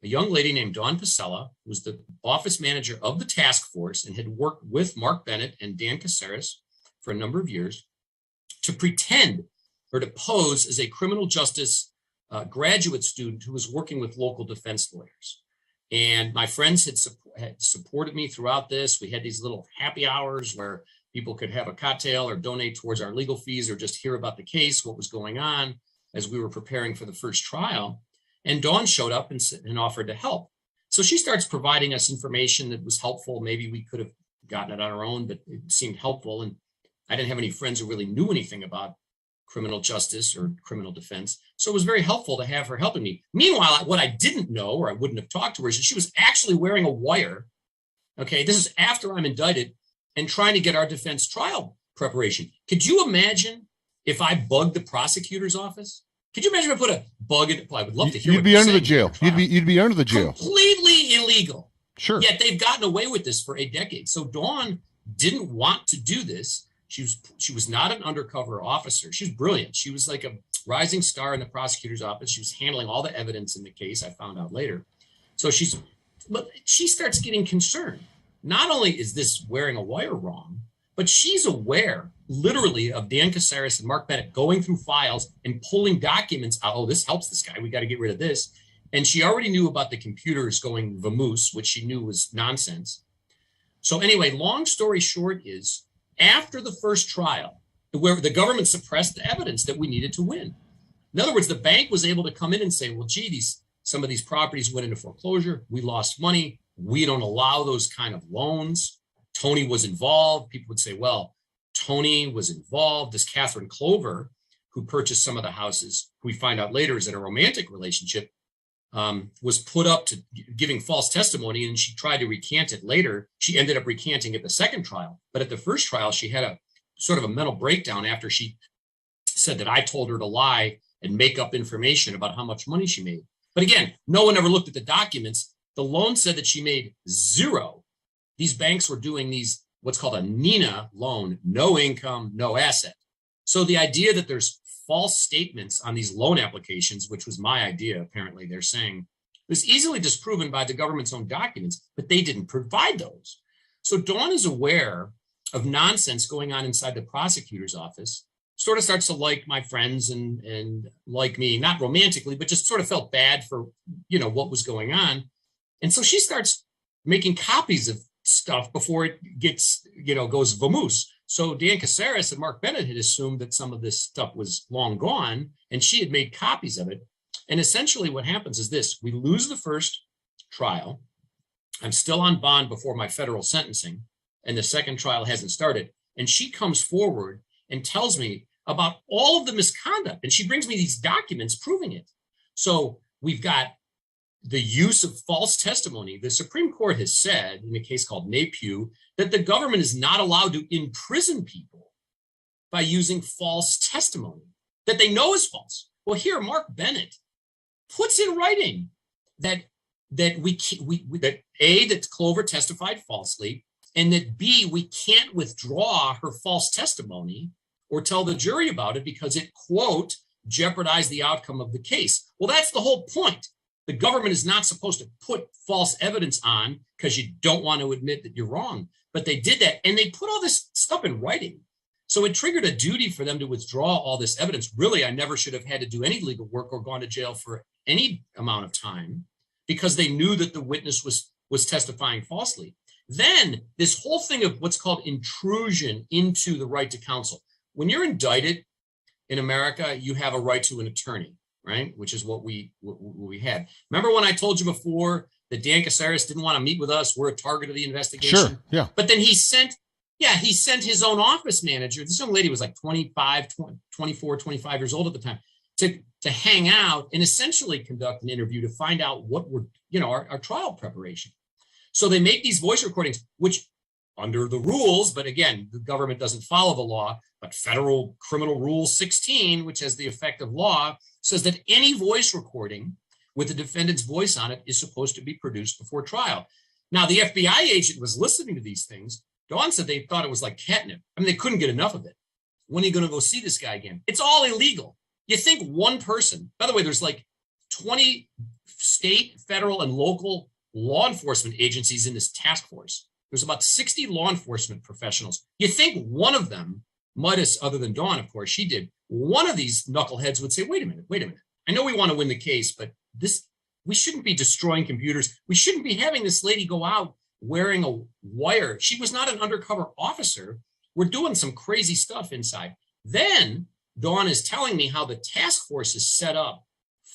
a young lady named Dawn Pasella, who was the office manager of the task force and had worked with Mark Bennett and Dan Kasaris for a number of years, to pretend or to pose as a criminal justice graduate student who was working with local defense lawyers. And my friends had supported me throughout this. We had these little happy hours where people could have a cocktail or donate towards our legal fees or just hear about the case, what was going on as we were preparing for the first trial. And Dawn showed up and offered to help. So she starts providing us information that was helpful. Maybe we could have gotten it on our own, but it seemed helpful. And I didn't have any friends who really knew anything about criminal justice or criminal defense. So it was very helpful to have her helping me. Meanwhile, what I didn't know, or I wouldn't have talked to her, is that she was actually wearing a wire. Okay, this is after I'm indicted and trying to get our defense trial preparation. Could you imagine if I bugged the prosecutor's office? Could you imagine if I put a bug in? I would love to hear. You'd be under the jail. You'd be under the jail. Completely illegal. Sure. Yet they've gotten away with this for a decade. So Dawn didn't want to do this. She was not an undercover officer. She was brilliant. She was like a rising star in the prosecutor's office. She was handling all the evidence in the case. I found out later. So she starts getting concerned. Not only is this wearing a wire wrong, but she's aware literally of Dan Kasaris and Mark Bennett going through files and pulling documents out. Oh, this helps this guy. We got to get rid of this. And she already knew about the computers going vamoose, which she knew was nonsense. So anyway, long story short is, after the first trial, where the government suppressed the evidence that we needed to win. In other words, the bank was able to come in and say, well, gee, some of these properties went into foreclosure. We lost money. We don't allow those kind of loans. Tony was involved. People would say, well, Tony was involved. This Catherine Clover, who purchased some of the houses, who we find out later is in a romantic relationship, was put up to giving false testimony, and she tried to recant it later. She ended up recanting at the second trial. But at the first trial, she had a sort of a mental breakdown after she said that I told her to lie and make up information about how much money she made. But again, no one ever looked at the documents. The loan said that she made zero. These banks were doing these, what's called a NINA loan, no income, no asset. So the idea that there's false statements on these loan applications, which was my idea, apparently they're saying, was easily disproven by the government's own documents, but they didn't provide those. So Dawn is aware of nonsense going on inside the prosecutor's office, sort of starts to like my friends and like me, not romantically, but just sort of felt bad for, what was going on. And so she starts making copies of stuff before it gets, goes vamoose. So Dan Kasaris and Mark Bennett had assumed that some of this stuff was long gone, and she had made copies of it. And essentially what happens is this: we lose the first trial. I'm still on bond before my federal sentencing, and the second trial hasn't started. And she comes forward and tells me about all of the misconduct, and she brings me these documents proving it. So we've got the use of false testimony. The Supreme Court has said in a case called Napew that the government is not allowed to imprison people by using false testimony that they know is false. Well, here Mark Bennett puts in writing that that Clover testified falsely, and that B, we can't withdraw her false testimony or tell the jury about it because it, quote, jeopardized the outcome of the case. Well, that's the whole point. The government is not supposed to put false evidence on because you don't want to admit that you're wrong. But they did that, and they put all this stuff in writing. So it triggered a duty for them to withdraw all this evidence. Really, I never should have had to do any legal work or gone to jail for any amount of time because they knew that the witness was testifying falsely. Then this whole thing of what's called intrusion into the right to counsel. When you're indicted in America, you have a right to an attorney, right? Which is what we had. Remember when I told you before that Dan Kasaris didn't want to meet with us? We're a target of the investigation. Sure, yeah. But then he sent his own office manager. This young lady was like 24, 25 years old at the time, to hang out and essentially conduct an interview to find out what were, our trial preparation. So they make these voice recordings, which under the rules, but again, the government doesn't follow the law, but Federal Criminal Rule 16, which has the effect of law, says that any voice recording with the defendant's voice on it is supposed to be produced before trial. Now, the FBI agent was listening to these things. Dawn said they thought it was like catnip. I mean, they couldn't get enough of it. When are you going to go see this guy again? It's all illegal. You think one person, by the way, there's like 20 state, federal, and local law enforcement agencies in this task force. There's about 60 law enforcement professionals. You think one of them might have, other than Dawn, of course, she did, one of these knuckleheads would say, wait a minute. I know we want to win the case, but We shouldn't be destroying computers. We shouldn't be having this lady go out wearing a wire. She was not an undercover officer. We're doing some crazy stuff inside. Then Dawn is telling me how the task force is set up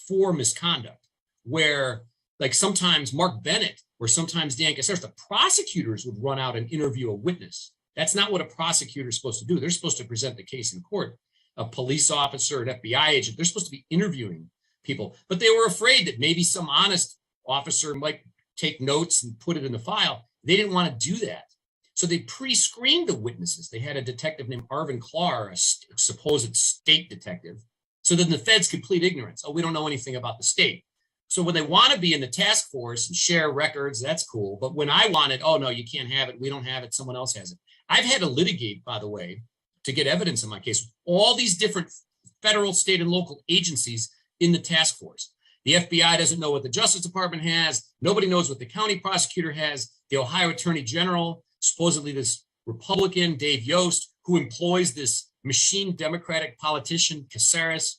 for misconduct, where like sometimes Mark Bennett or sometimes Dan Kasaris, the prosecutors would run out and interview a witness. That's not what a prosecutor is supposed to do. They're supposed to present the case in court. A police officer, an FBI agent, they're supposed to be interviewing people, but they were afraid that maybe some honest officer might take notes and put it in the file. They didn't want to do that. So they pre-screened the witnesses. They had a detective named Arvin Klar, a supposed state detective. So then the feds could plead ignorance. Oh, we don't know anything about the state. So when they want to be in the task force and share records, that's cool. But when I want it, oh, no, you can't have it. We don't have it. Someone else has it. I've had to litigate, by the way, to get evidence in my case. All these different federal, state, and local agencies in the task force. The FBI doesn't know what the Justice Department has. Nobody knows what the county prosecutor has. The Ohio Attorney General, supposedly this Republican, Dave Yost, who employs this machine Democratic politician, Kasaris.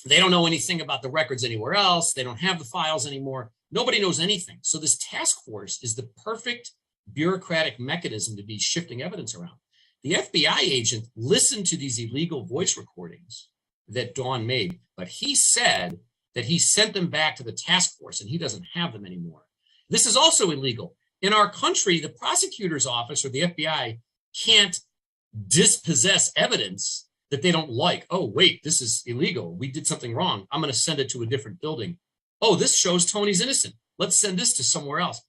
They don't know anything about the records anywhere else. They don't have the files anymore. Nobody knows anything. So this task force is the perfect bureaucratic mechanism to be shifting evidence around. The FBI agent listened to these illegal voice recordings that Dawn made, but he said that he sent them back to the task force and he doesn't have them anymore. This is also illegal. In our country, the prosecutor's office or the FBI can't dispossess evidence that they don't like. Oh, wait, this is illegal. We did something wrong. I'm going to send it to a different building. Oh, this shows Tony's innocent. Let's send this to somewhere else.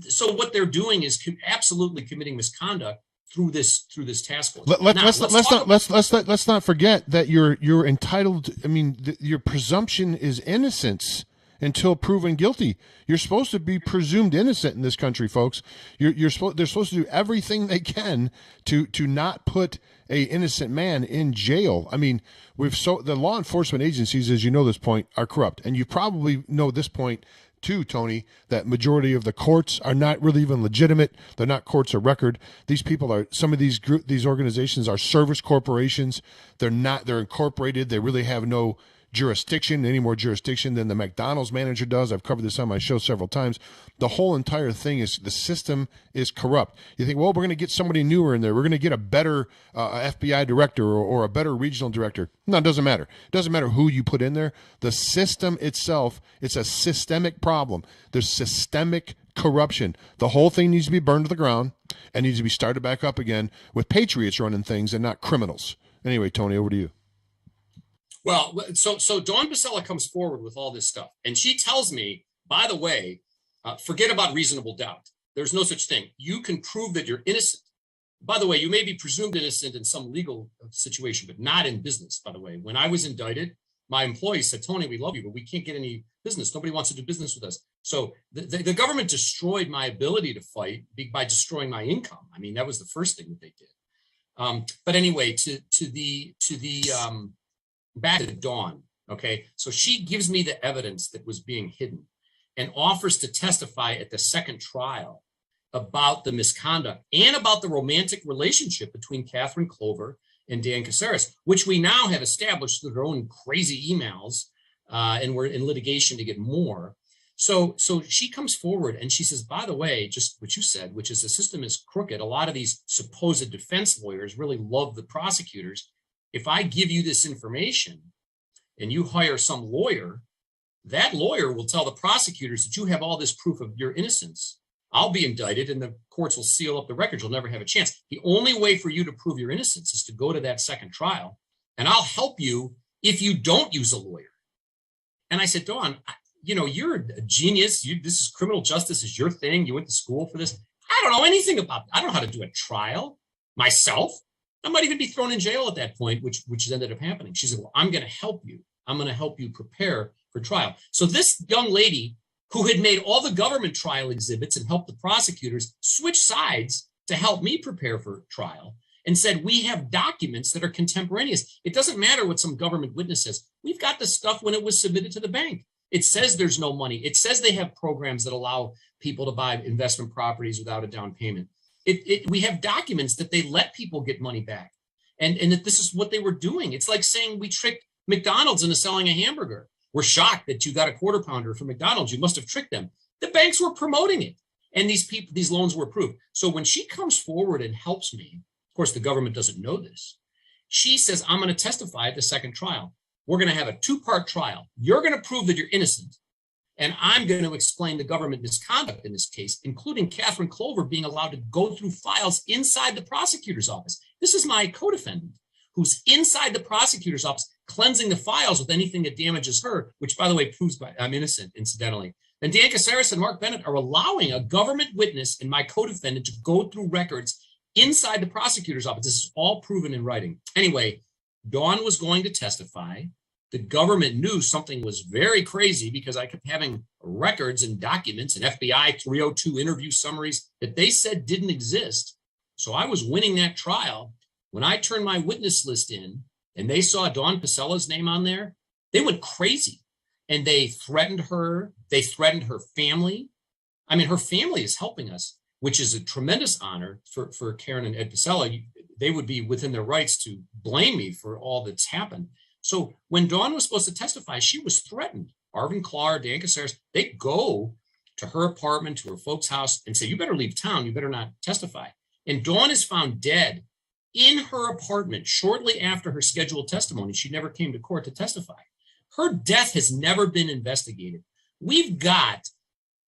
So what they're doing is absolutely committing misconduct through this task force. Let's not forget that you're entitled. I mean, your presumption is innocence until proven guilty. You're supposed to be presumed innocent in this country, folks. They're supposed to do everything they can to not put a innocent man in jail. I mean, the law enforcement agencies, as you know this point, are corrupt, and you probably know this point too, Tony, that majority of the courts are not really even legitimate. They're not courts of record. These people are, some of these organizations are service corporations. They're incorporated. They really have no jurisdiction, any more jurisdiction than the McDonald's manager does. I've covered this on my show several times. The whole entire thing is, the system is corrupt. You think, well, we're going to get somebody newer in there. We're going to get a better FBI director or a better regional director. No, it doesn't matter. It doesn't matter who you put in there. The system itself, it's a systemic problem. There's systemic corruption. The whole thing needs to be burned to the ground and needs to be started back up again with patriots running things and not criminals. Anyway, Tony, over to you. Well, so Dawn Basella comes forward with all this stuff, and she tells me, by the way, forget about reasonable doubt. There's no such thing. You can prove that you're innocent. By the way, you may be presumed innocent in some legal situation, but not in business, by the way. When I was indicted, my employees said, Tony, we love you, but we can't get any business. Nobody wants to do business with us. So the government destroyed my ability to fight by destroying my income. I mean, that was the first thing that they did. But anyway, back to Dawn, okay? So she gives me the evidence that was being hidden and offers to testify at the second trial about the misconduct and about the romantic relationship between Catherine Clover and Dan Kasaris, which we now have established through their own crazy emails, and we're in litigation to get more. So she comes forward and she says, by the way, just what you said, which is the system is crooked. A lot of these supposed defense lawyers really love the prosecutors. If I give you this information and you hire some lawyer, that lawyer will tell the prosecutors that you have all this proof of your innocence. I'll be indicted and the courts will seal up the records. You'll never have a chance. The only way for you to prove your innocence is to go to that second trial, and I'll help you if you don't use a lawyer. And I said, Dawn, you're a genius. This is criminal justice is your thing. You went to school for this. I don't know anything about it. I don't know how to do a trial myself. I might even be thrown in jail at that point, which ended up happening. She said, well, I'm going to help you. I'm going to help you prepare for trial. So this young lady who had made all the government trial exhibits and helped the prosecutors switch sides to help me prepare for trial and said, we have documents that are contemporaneous. It doesn't matter what some government witness says. We've got the stuff when it was submitted to the bank. It says there's no money. It says they have programs that allow people to buy investment properties without a down payment. We have documents that they let people get money back, and that this is what they were doing. It's like saying we tricked McDonald's into selling a hamburger. were shocked that you got a quarter pounder from McDonald's. You must have tricked them. The banks were promoting it. And these loans were approved. So when she comes forward and helps me, of course, the government doesn't know this. She says, I'm going to testify at the second trial. We're going to have a 2-part trial. You're going to prove that you're innocent. And I'm going to explain the government misconduct in this case, including Catherine Clover being allowed to go through files inside the prosecutor's office. This is my co-defendant who's inside the prosecutor's office, cleansing the files with anything that damages her, which, by the way, proves I'm innocent, incidentally. And Dan Kasaris and Mark Bennett are allowing a government witness and my co-defendant to go through records inside the prosecutor's office. This is all proven in writing. Anyway, Dawn was going to testify. The government knew something was very crazy because I kept having records and documents and FBI 302 interview summaries that they said didn't exist. So I was winning that trial. When I turned my witness list in and they saw Dawn Pacella's name on there, they went crazy and they threatened her. They threatened her family. I mean, her family is helping us, which is a tremendous honor for Karen and Ed Pacella. They would be within their rights to blame me for all that's happened. So when Dawn was supposed to testify, she was threatened. Arvin Clark, Dan Kasaris, they go to her apartment, to her folks' house and say, you better leave town. You better not testify. And Dawn is found dead in her apartment shortly after her scheduled testimony. She never came to court to testify. Her death has never been investigated. We've got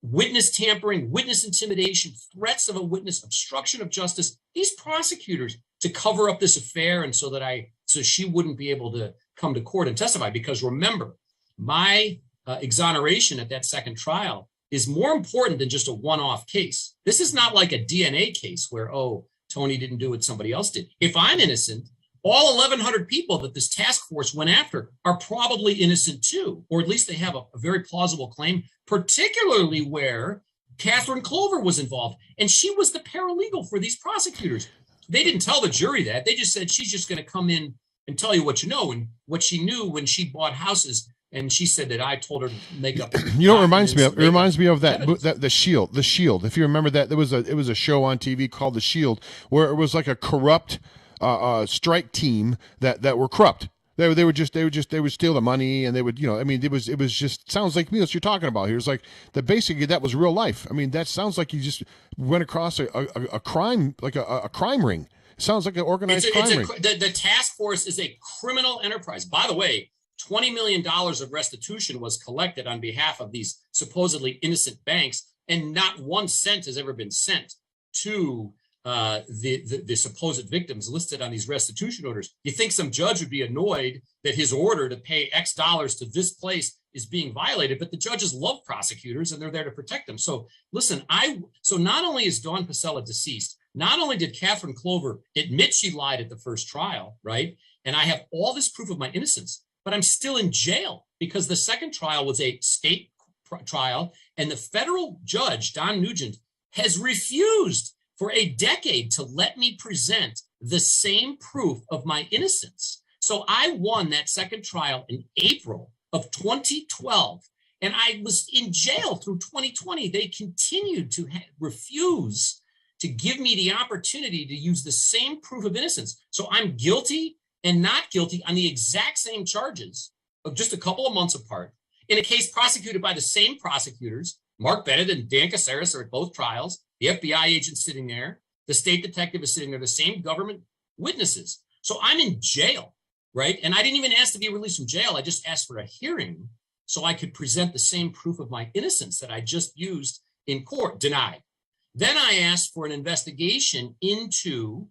witness tampering, witness intimidation, threats of a witness, obstruction of justice. These prosecutors to cover up this affair and so she wouldn't be able to come to court and testify. Because remember, my exoneration at that second trial is more important than just a one-off case. This is not like a DNA case where, oh, Tony didn't do what somebody else did. If I'm innocent, all 1,100 people that this task force went after are probably innocent too, or at least they have a very plausible claim, particularly where Catherine Clover was involved. And she was the paralegal for these prosecutors. They didn't tell the jury that. They just said, she's just going to come in and tell you what you know and what she knew when she bought houses. And she said that I told her to make up. You know, it reminds me of that the Shield. The Shield. If you remember that, it was a show on TV called The Shield, where it was like a corrupt strike team that were corrupt. They would steal the money and they would, I mean, it was just sounds like me what you're talking about here. It's like basically that was real life. I mean, that sounds like you just went across a crime, like a crime ring. It sounds like an organized crime ring. The task force is a criminal enterprise. By the way, $20 million of restitution was collected on behalf of these supposedly innocent banks, and not 1 cent has ever been sent to the supposed victims listed on these restitution orders. You think some judge would be annoyed that his order to pay X dollars to this place is being violated, but the judges love prosecutors and they're there to protect them. So listen, so not only is Dawn Pacella deceased, not only did Catherine Clover admit she lied at the first trial, right? And I have all this proof of my innocence, but I'm still in jail because the second trial was a state trial and the federal judge, Don Nugent, has refused for a decade to let me present the same proof of my innocence. So I won that second trial in April of 2012, and I was in jail through 2020. They continued to refuse to give me the opportunity to use the same proof of innocence. So I'm guilty and not guilty on the exact same charges of just a couple of months apart in a case prosecuted by the same prosecutors. Mark Bennett and Dan Kasaris are at both trials. The FBI agent sitting there, the state detective is sitting there, the same government witnesses. So I'm in jail, right? And I didn't even ask to be released from jail. I just asked for a hearing so I could present the same proof of my innocence that I just used in court, denied. Then I asked for an investigation into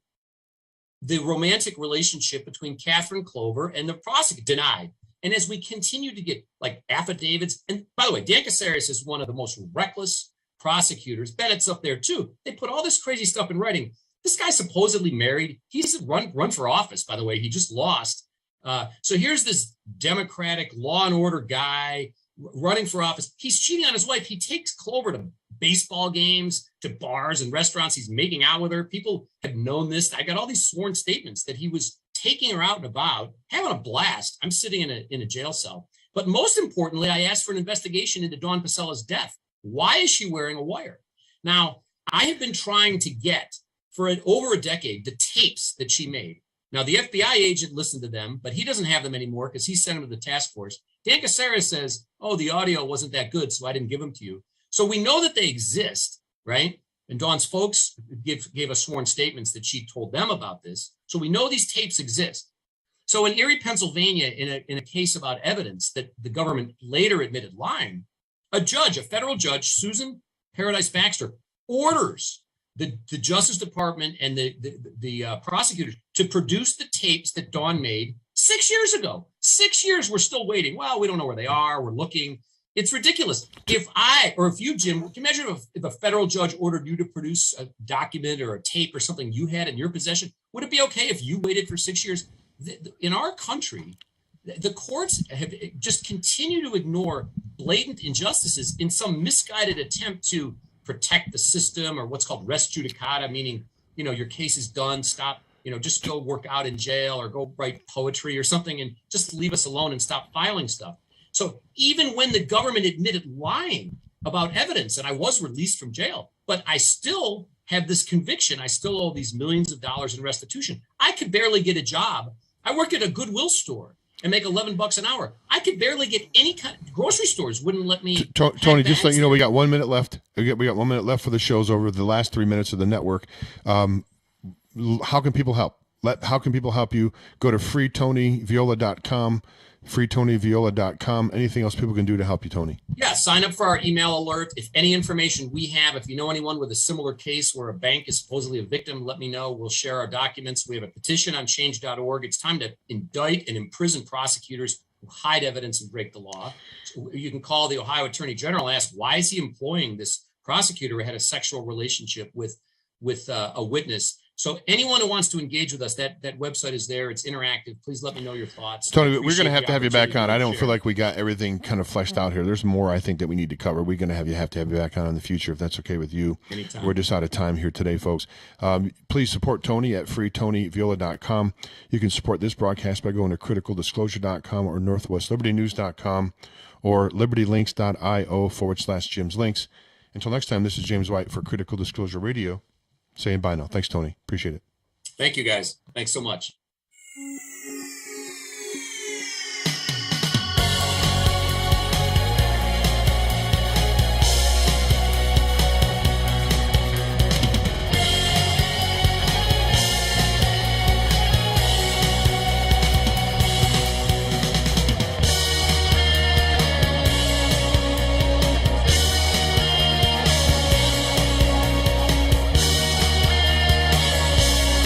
the romantic relationship between Catherine Clover and the prosecutor, denied. And as we continue to get like affidavits, and by the way, Dan Kasaris is one of the most reckless prosecutors. Bennett's up there too. They put all this crazy stuff in writing. This guy's supposedly married. He's run for office, by the way. He just lost. So here's this Democratic law and order guy running for office. He's cheating on his wife. He takes Clover to baseball games, to bars and restaurants. He's making out with her. People have known this. I got all these sworn statements that he was taking her out and about, having a blast. I'm sitting in a jail cell. But most importantly, I asked for an investigation into Dawn Pacella's death. Why is she wearing a wire? Now, I have been trying to get for over a decade the tapes that she made. Now, the FBI agent listened to them, but he doesn't have them anymore because he sent them to the task force. Dan Kasaris says, oh, the audio wasn't that good, so I didn't give them to you. So we know that they exist, right? And Dawn's folks gave us sworn statements that she told them about this. So we know these tapes exist. So in Erie, Pennsylvania, in a case about evidence that the government later admitted lying, a federal judge, Susan Paradise Baxter, orders the Justice Department and the prosecutors to produce the tapes that Dawn made 6 years ago. 6 years, we're still waiting. Well, we don't know where they are. We're looking. It's ridiculous. If you, Jim, can you imagine if a federal judge ordered you to produce a document or a tape or something you had in your possession? Would it be okay if you waited for 6 years? In our country, the courts have just continued to ignore blatant injustices in some misguided attempt to protect the system, or what's called res judicata, meaning, your case is done, stop, just go work out in jail or go write poetry or something and just leave us alone and stop filing stuff. So even when the government admitted lying about evidence, and I was released from jail, but I still have this conviction, I still owe these millions of dollars in restitution. I could barely get a job. I work at a Goodwill store and make $11 an hour. I could barely get any kind. Grocery stores wouldn't let me. Tony, just let you know, we got 1 minute left. We got 1 minute left for the show's over. The last 3 minutes of the network. How can people help? How can people help you? Go to freetonyviola.com. freetonyviola.com. Anything else people can do to help you, Tony? Yeah, sign up for our email alert. If any information we have, if you know anyone with a similar case where a bank is supposedly a victim, let me know. We'll share our documents. We have a petition on change.org. It's time to indict and imprison prosecutors who hide evidence and break the law. So you can call the Ohio Attorney General and ask, why is he employing this prosecutor who had a sexual relationship with a witness? So anyone who wants to engage with us, that website is there. It's interactive. Please let me know your thoughts. Tony, we're going to have you back on. I don't feel like we got everything kind of fleshed out here. There's more I think that we need to cover. We're going to have you back on in the future if that's okay with you. Anytime. We're just out of time here today, folks. Please support Tony at freetonyviola.com. You can support this broadcast by going to criticaldisclosure.com or northwestlibertynews.com or libertylinks.io/Jim's Links. Until next time, this is James White for Critical Disclosure Radio. Saying bye now. Thanks, Tony. Appreciate it. Thank you, guys. Thanks so much.